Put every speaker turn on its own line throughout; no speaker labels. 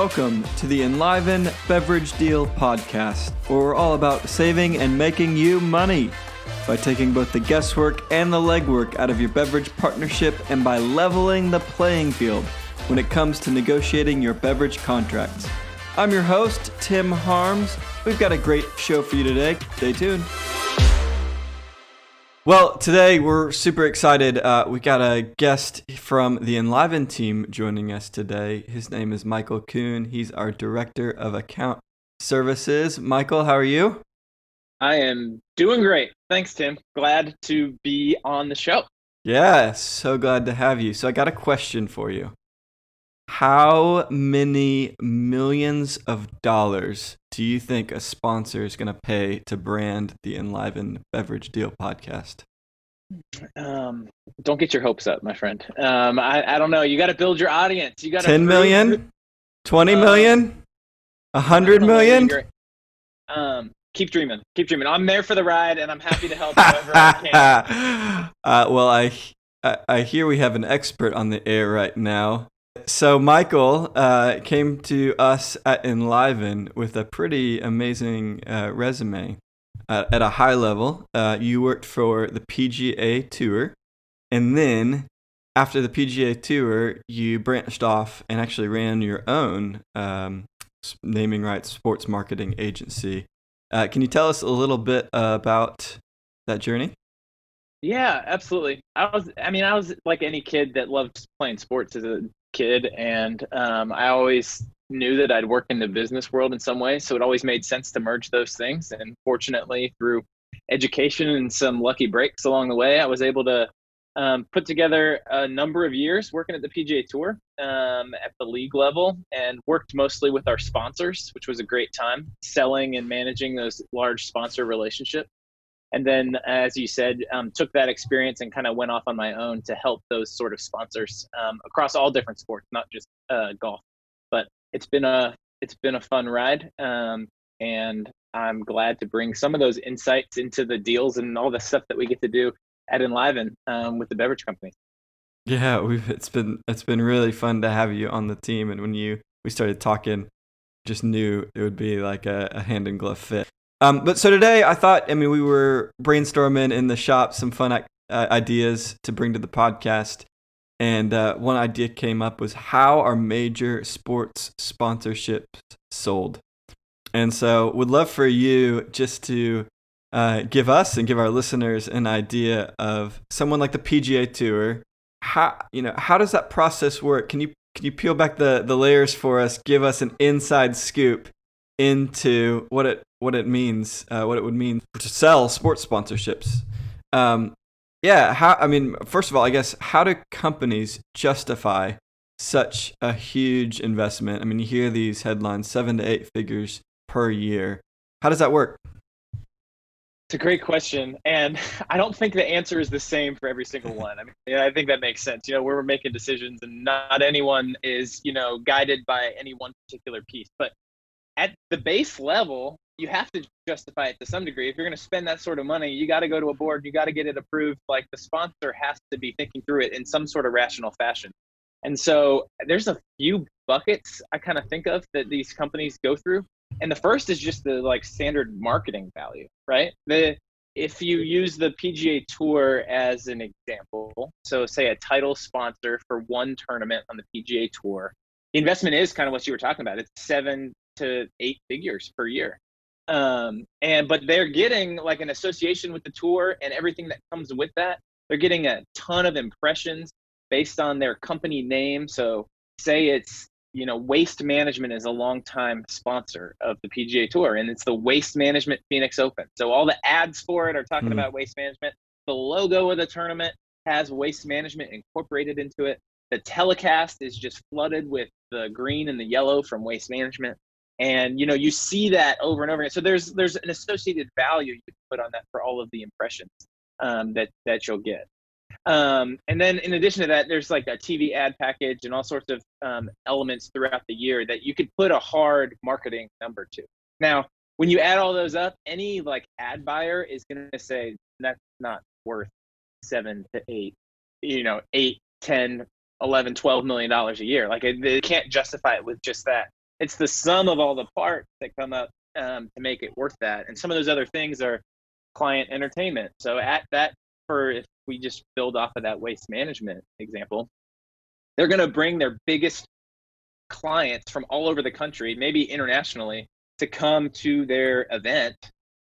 welcome to the Enliven Beverage Deal podcast, where we're all about saving and making you money by taking both the guesswork and the legwork out of your beverage partnership and by leveling the playing field when it comes to negotiating your beverage contracts. I'm your host, Tim Harms. We've got a great show for you today. Stay tuned. Well, today we're super excited. We got a guest from the Enliven team joining us today. His name is Michael Kuhn. He's our Director of Account Services. Michael, how are you?
I am doing great. Thanks, Tim. Glad to be on the show.
Yeah, so glad to have you. So I got a question for you. How many millions of dollars do you think a sponsor is going to pay to brand the Enliven Beverage Deal podcast?
Don't get your hopes up, my friend. I don't know. You got to build your audience. You got
10 million? 20 million? 100 million?
Keep dreaming. Keep dreaming. I'm there for the ride, and I'm happy to help however I can.
Well, I hear we have an expert on the air right now. So Michael came to us at Enliven with a pretty amazing resume. At a high level, you worked for the PGA Tour, and then after the PGA Tour, you branched off and actually ran your own naming rights sports marketing agency. Can you tell us a little bit about that journey?
Yeah, absolutely. I was like any kid that loved playing sports as a kid, and I always knew that I'd work in the business world in some way, so it always made sense to merge those things. And fortunately, through education and some lucky breaks along the way, I was able to put together a number of years working at the PGA Tour at the league level, and worked mostly with our sponsors, which was a great time, selling and managing those large sponsor relationships. And then, as you said, took that experience and kind of went off on my own to help those sort of sponsors across all different sports, not just golf. But it's been a fun ride, and I'm glad to bring some of those insights into the deals and all the stuff that we get to do at Enliven with the beverage companies.
Yeah, it's been really fun to have you on the team, and when we started talking, just knew it would be like a hand in glove fit. But so today I thought, we were brainstorming in the shop some fun ideas to bring to the podcast. And one idea came up was, how are major sports sponsorships sold? And so would love for you just to give us and give our listeners an idea of someone like the PGA Tour. How does that process work? Can you peel back the layers for us? Give us an inside scoop into what it means, what it would mean to sell sports sponsorships. First of all, I guess, how do companies justify such a huge investment? You hear these headlines, 7 to 8 figures per year. How does that work?
It's a great question, and I don't think the answer is the same for every single one. I think that makes sense. We're making decisions, and not anyone is, guided by any one particular piece. But at the base level, you have to justify it to some degree. If you're going to spend that sort of money, you got to go to a board, you got to get it approved. Like, the sponsor has to be thinking through it in some sort of rational fashion. And so there's a few buckets I kind of think of that these companies go through. And the first is just the standard marketing value, right? If you use the PGA Tour as an example, so say a title sponsor for one tournament on the PGA Tour, the investment is kind of what you were talking about. It's 7 to 8 figures per year. But they're getting like an association with the tour and everything that comes with that. They're getting a ton of impressions based on their company name. So say it's, Waste Management is a longtime sponsor of the PGA Tour, and it's the Waste Management Phoenix Open. So all the ads for it are talking about waste management. The logo of the tournament has Waste Management incorporated into it. The telecast is just flooded with the green and the yellow from Waste Management. And, you see that over and over again. So there's an associated value you can put on that for all of the impressions that you'll get. And then in addition to that, there's like a TV ad package and all sorts of elements throughout the year that you could put a hard marketing number to. Now, when you add all those up, any ad buyer is going to say that's not worth 7 to 8, 8, 10, 11, $12 million a year. They can't justify it with just that. it's the sum of all the parts that come up to make it worth that. And some of those other things are client entertainment. So at that, for if we just build off of that waste management example, they're going to bring their biggest clients from all over the country, maybe internationally, to come to their event.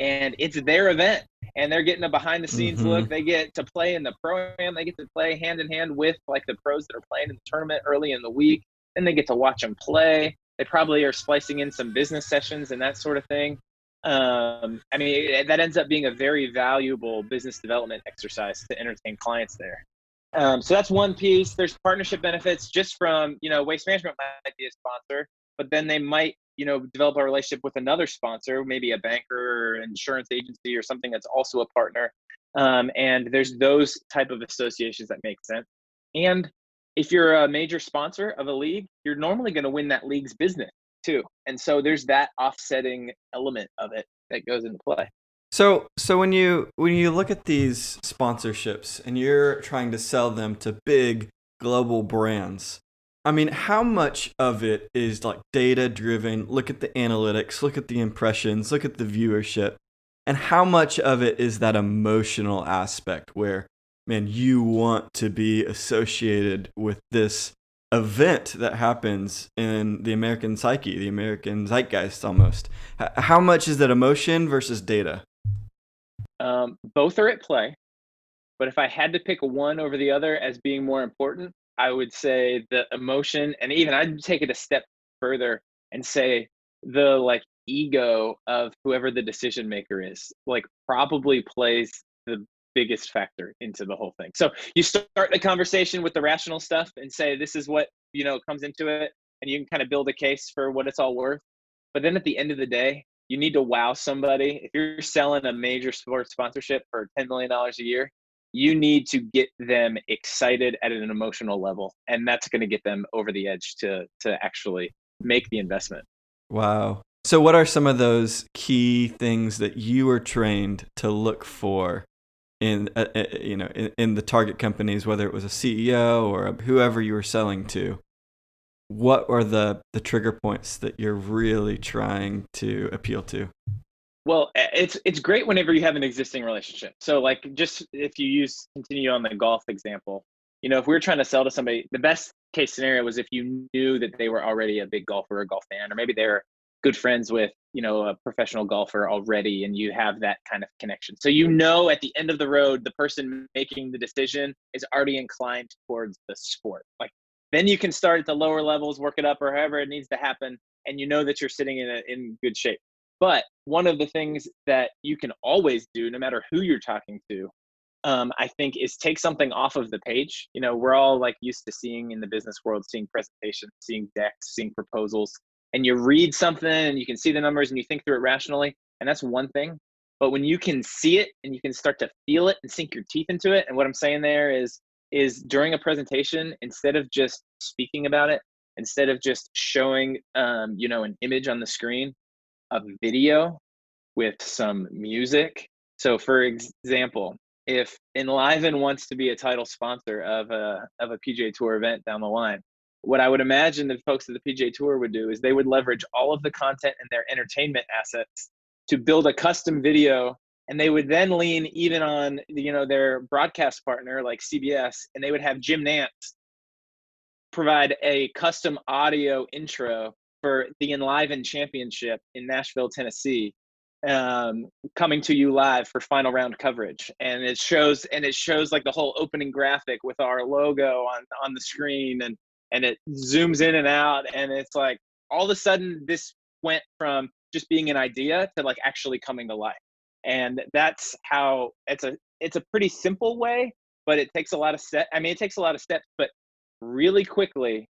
And it's their event. And they're getting a behind the scenes
Mm-hmm.
look. They get to play in the pro-am. They get to play hand in hand with like the pros that are playing in the tournament early in the week. Then they get to watch them play. They probably are splicing in some business sessions and that sort of thing. I mean, that ends up being a very valuable business development exercise to entertain clients there. So that's one piece. There's partnership benefits just from, Waste Management might be a sponsor, but then they might, develop a relationship with another sponsor, maybe a banker or insurance agency or something that's also a partner. And there's those type of associations that make sense. And if you're a major sponsor of a league, you're normally going to win that league's business too. And so there's that offsetting element of it that goes into play.
So when you look at these sponsorships and you're trying to sell them to big global brands, I mean, how much of it is like data driven? Look at the analytics, look at the impressions, look at the viewership, and how much of it is that emotional aspect where, man, you want to be associated with this event that happens in the American psyche, the American zeitgeist almost. How much is that emotion versus data?
Both are at play, but if I had to pick one over the other as being more important, I would say the emotion, and even I'd take it a step further and say the like ego of whoever the decision maker is, like probably plays the biggest factor into the whole thing. So you start the conversation with the rational stuff and say this is what comes into it, and you can kind of build a case for what it's all worth. But then at the end of the day, you need to wow somebody. If you're selling a major sports sponsorship for $10 million a year, you need to get them excited at an emotional level, and that's going to get them over the edge to actually make the investment.
Wow. So what are some of those key things that you were trained to look for in in the target companies, whether it was a CEO or whoever you were selling to? What are the trigger points that you're really trying to appeal to?
Well, it's great whenever you have an existing relationship. So like just if you continue on the golf example, if we were trying to sell to somebody, the best case scenario was if you knew that they were already a big golfer or golf fan, or maybe they're good friends with, a professional golfer already, and you have that kind of connection. So at the end of the road, the person making the decision is already inclined towards the sport. Like then you can start at the lower levels, work it up, or however it needs to happen, and you know that you're sitting in good shape. But one of the things that you can always do, no matter who you're talking to, I think, is take something off of the page. We're all like used to seeing in the business world, seeing presentations, seeing decks, seeing proposals, and you read something and you can see the numbers and you think through it rationally, and that's one thing. But when you can see it and you can start to feel it and sink your teeth into it, and what I'm saying there is during a presentation, instead of just speaking about it, instead of just showing an image on the screen, a video with some music. So for example, if Enliven wants to be a title sponsor of a PGA Tour event down the line, what I would imagine the folks at the PGA Tour would do is they would leverage all of the content and their entertainment assets to build a custom video, and they would then lean even on their broadcast partner like CBS, and they would have Jim Nantz provide a custom audio intro for the Enliven Championship in Nashville, Tennessee, coming to you live for final round coverage. And it shows like the whole opening graphic with our logo on the screen, and it zooms in and out, and it's like all of a sudden this went from just being an idea to like actually coming to life. And that's how it's a pretty simple way, but it takes a lot of steps, but really quickly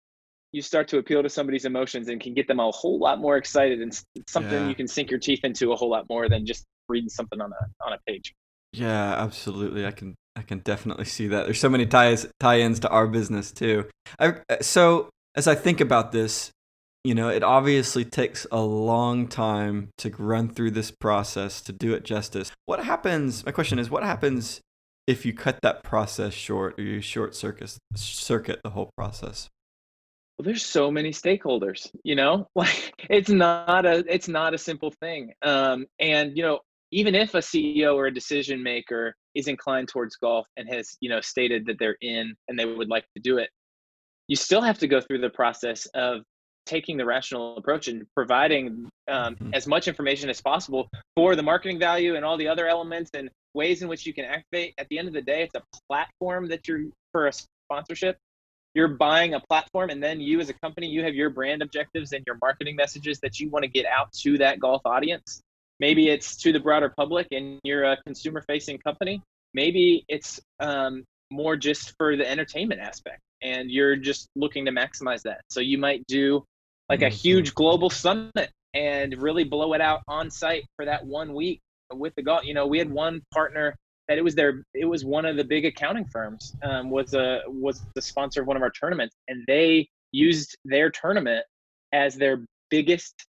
you start to appeal to somebody's emotions and can get them a whole lot more excited, and something
Yeah.
you can sink your teeth into a whole lot more than just reading something on a page.
Yeah, absolutely. I can definitely see that. There's so many tie-ins to our business too. So as I think about this, it obviously takes a long time to run through this process to do it justice. What happens? My question is, what happens if you cut that process short or you short circuit the whole process?
there's so many stakeholders, like it's not a simple thing. And even if a CEO or a decision maker is inclined towards golf and has stated that they're in and they would like to do it, you still have to go through the process of taking the rational approach and providing
Mhm.
as much information as possible for the marketing value and all the other elements and ways in which you can activate. At the end of the day, it's a platform that you're for a sponsorship. You're buying a platform, and then you as a company, you have your brand objectives and your marketing messages that you want to get out to that golf audience. Maybe it's to the broader public and you're a consumer facing company. Maybe it's more just for the entertainment aspect and you're just looking to maximize that. So you might do like a
Mhm.
huge global summit and really blow it out on site for that 1 week with the golf. We had one partner that it was one of the big accounting firms, was the sponsor of one of our tournaments, and they used their tournament as their biggest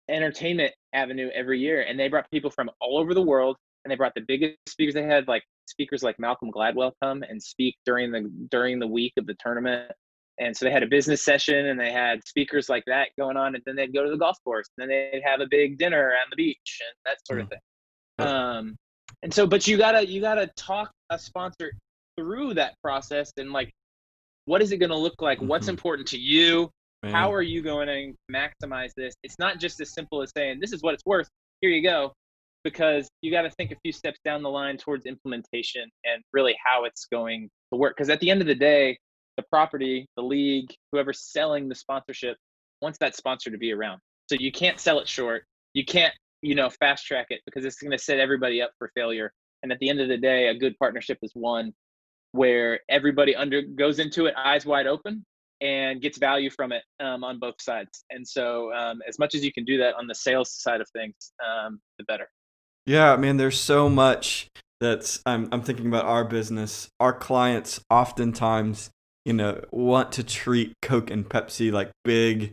entertainment avenue every year, and they brought people from all over the world, and they brought the biggest speakers. They had like speakers like Malcolm Gladwell come and speak during the week of the tournament. And so they had a business session and they had speakers like that going on, and then they'd go to the golf course, and then they'd have a big dinner on the beach and that sort of
Mm.
thing.
Uh,
And so, but you gotta talk a sponsor through that process and like, what is it going to look like? What's
mhm.
important to you? How
Man.
are you going to maximize this? It's not just as simple as saying, this is what it's worth. Here you go. Because you got to think a few steps down the line towards implementation and really how it's going to work. Because at the end of the day, the property, the league, whoever's selling the sponsorship wants that sponsor to be around. So you can't sell it short. You can't, fast track it because it's going to set everybody up for failure. And at the end of the day, a good partnership is one where everybody goes into it eyes wide open and gets value from it, on both sides. And so, as much as you can do that on the sales side of things, the better.
Yeah, man, there's so much that's I'm thinking about our business. Our clients oftentimes, want to treat Coke and Pepsi like big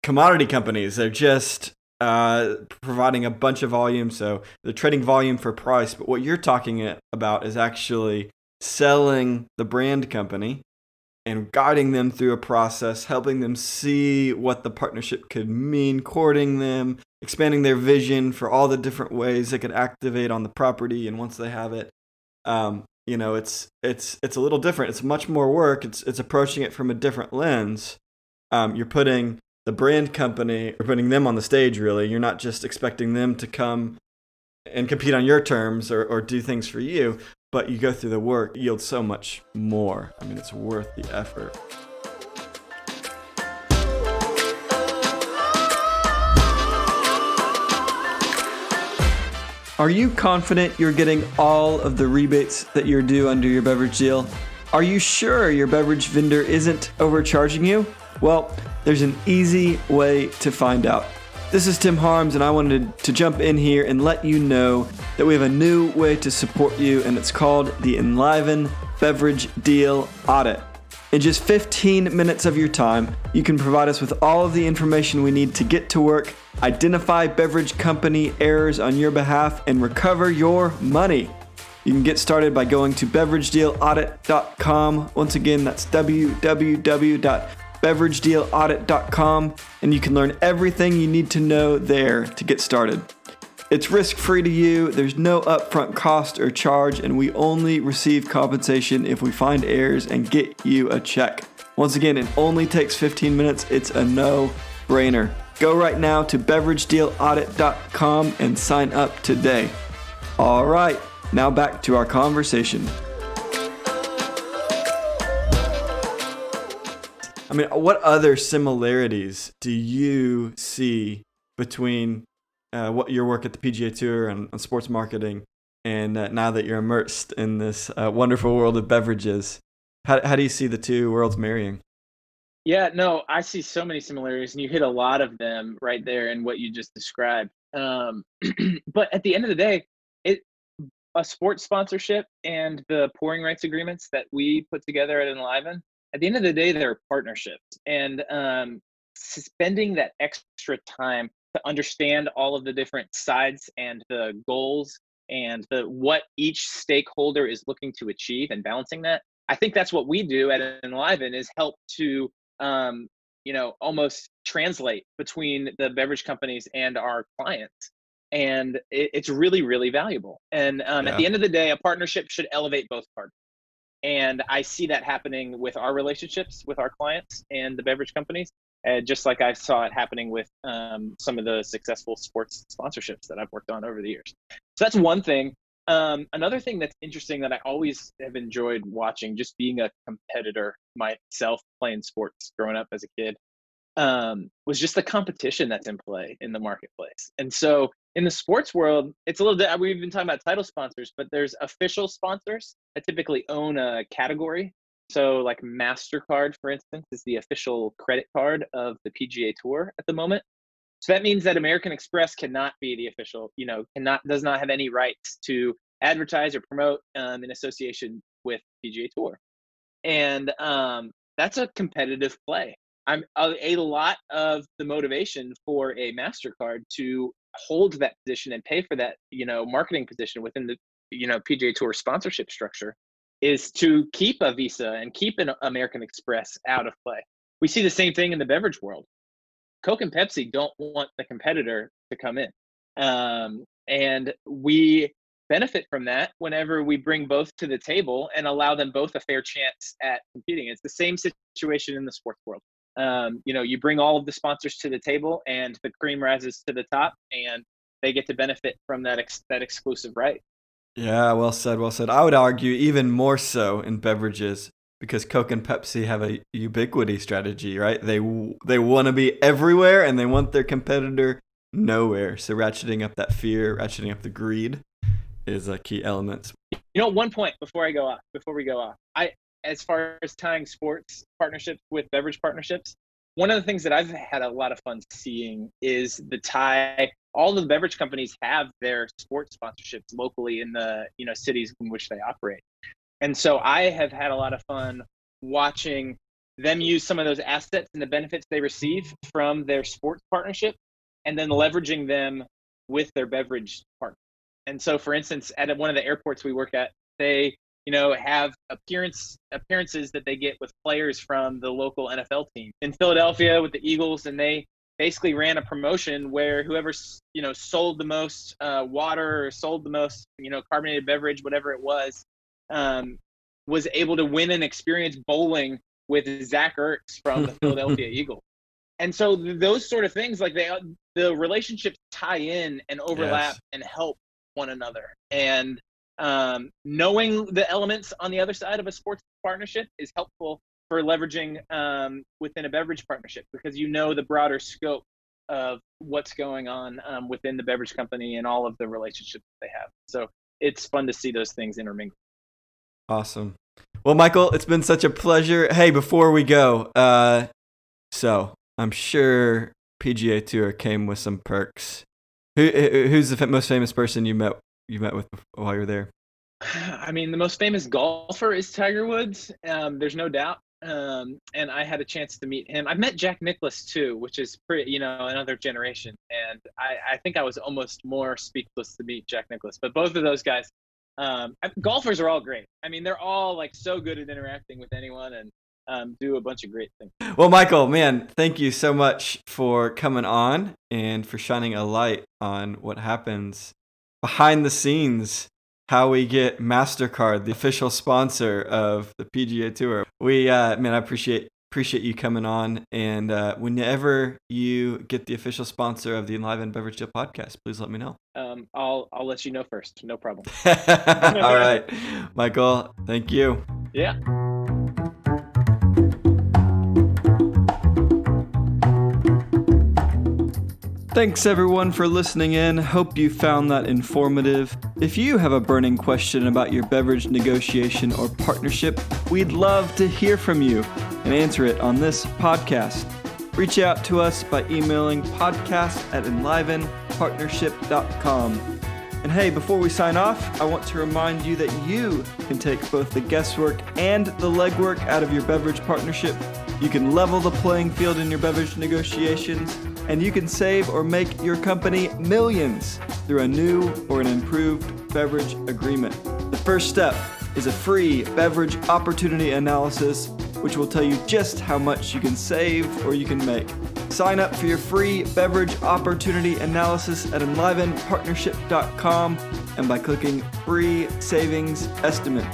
commodity companies. They're just providing a bunch of volume, so they're trading volume for price. But what you're talking about is actually selling the brand company and guiding them through a process, helping them see what the partnership could mean, courting them, expanding their vision for all the different ways they could activate on the property. And once they have it, it's a little different. It's much more work. It's approaching it from a different lens. You're putting the brand company, you're putting them on the stage. Really, you're not just expecting them to come and compete on your terms or do things for you, but you go through the work, it yields so much more. I mean, it's worth the effort. Are you confident you're getting all of the rebates that you're due under your beverage deal? Are you sure your beverage vendor isn't overcharging you? Well, there's an easy way to find out. This is Tim Harms, and I wanted to jump in here and let you know that we have a new way to support you, and it's called the Enliven Beverage Deal Audit. In just 15 minutes of your time, you can provide us with all of the information we need to get to work, identify beverage company errors on your behalf, and recover your money. You can get started by going to beveragedealaudit.com. Once again, that's www.beveragedealaudit.com, and you can learn everything you need to know there to get started. It's risk-free to you, there's no upfront cost or charge, and we only receive compensation if we find errors and get you a check. Once again, it only takes 15 minutes. It's a no-brainer. Go right now to beveragedealaudit.com and sign up today. All right, now back to our conversation. I mean, what other similarities do you see between what your work at the PGA Tour and on sports marketing, and now that you're immersed in this wonderful world of beverages? How do you see the two worlds marrying?
Yeah, no, I see so many similarities, and you hit a lot of them right there in what you just described. But at the end of the day, it a sports sponsorship and the pouring rights agreements that we put together at Enliven, at the end of the day, they're partnerships. And spending that extra time to understand all of the different sides and the goals and the what each stakeholder is looking to achieve and balancing that. I think that's what we do at Enliven is help to almost translate between the beverage companies and our clients. And it's really, really valuable. And at
Yeah.
the end of the day, a partnership should elevate both parties. And I see that happening with our relationships with our clients and the beverage companies, just like I saw it happening with some of the successful sports sponsorships that I've worked on over the years. So that's one thing. Another thing that's interesting that I always have enjoyed watching, just being a competitor myself, playing sports growing up as a kid, was just the competition that's in play in the marketplace. And so in the sports world, it's a little bit, we've been talking about title sponsors, but there's official sponsors that typically own a category. So like MasterCard, for instance, is the official credit card of the PGA Tour at the moment. So that means that American Express cannot be the official, does not have any rights to advertise or promote in association with PGA Tour. And that's a competitive play. A lot of the motivation for a MasterCard to hold that position and pay for that, marketing position within the, PGA Tour sponsorship structure is to keep a Visa and keep an American Express out of play. We see the same thing in the beverage world. Coke and Pepsi don't want the competitor to come in. And we benefit from that whenever we bring both to the table and allow them both a fair chance at competing. It's the same situation in the sports world. You bring all of the sponsors to the table and the cream rises to the top and they get to benefit from that exclusive right.
Yeah, well said, well said. I would argue even more so in beverages because Coke and Pepsi have a ubiquity strategy, right? They want to be everywhere and they want their competitor nowhere. So ratcheting up that fear, ratcheting up the greed is a key element.
One point before we go off, as far as tying sports partnerships with beverage partnerships, one of the things that I've had a lot of fun seeing is the tie. All the beverage companies have their sports sponsorships locally in the cities in which they operate. And so I have had a lot of fun watching them use some of those assets and the benefits they receive from their sports partnership and then leveraging them with their beverage partner. And so, for instance, at one of the airports we work at, they have appearances that they get with players from the local NFL team in Philadelphia with the Eagles, and they basically ran a promotion where whoever sold the most water or sold the most carbonated beverage, whatever it was able to win an experience bowling with Zach Ertz from the Philadelphia Eagles. And so those sort of things, like the relationships tie in and overlap and help one another. And knowing the elements on the other side of a sports partnership is helpful for leveraging within a beverage partnership because the broader scope of what's going on within the beverage company and all of the relationships they have. So it's fun to see those things intermingle.
Awesome. Well, Michael, it's been such a pleasure. Hey, before we go, so I'm sure PGA Tour came with some perks. Who's the most famous person you met with while you were there?
I mean, the most famous golfer is Tiger Woods. There's no doubt. And I had a chance to meet him. I've met Jack Nicklaus too, which is pretty, another generation. And I think I was almost more speechless to meet Jack Nicklaus. But both of those guys, golfers are all great. I mean, they're all like so good at interacting with anyone and do a bunch of great things.
Well, Michael, man, thank you so much for coming on and for shining a light on what happens behind the scenes, how we get MasterCard, the official sponsor of the PGA Tour. I appreciate you coming on. And whenever you get the official sponsor of the Enliven Beverage Deal podcast, please let me know.
I'll let you know first. No problem.
All right, Michael, thank you.
Yeah.
Thanks everyone for listening in. Hope you found that informative. If you have a burning question about your beverage negotiation or partnership, we'd love to hear from you and answer it on this podcast. Reach out to us by emailing podcast@enlivenpartnership.com. And hey, before we sign off, I want to remind you that you can take both the guesswork and the legwork out of your beverage partnership. You can level the playing field in your beverage negotiations, and you can save or make your company millions through a new or an improved beverage agreement. The first step is a free beverage opportunity analysis which will tell you just how much you can save or you can make. Sign up for your free beverage opportunity analysis at enlivenpartnership.com and by clicking Free Savings Estimate.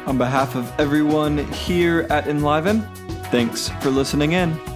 On behalf of everyone here at Enliven, thanks for listening in.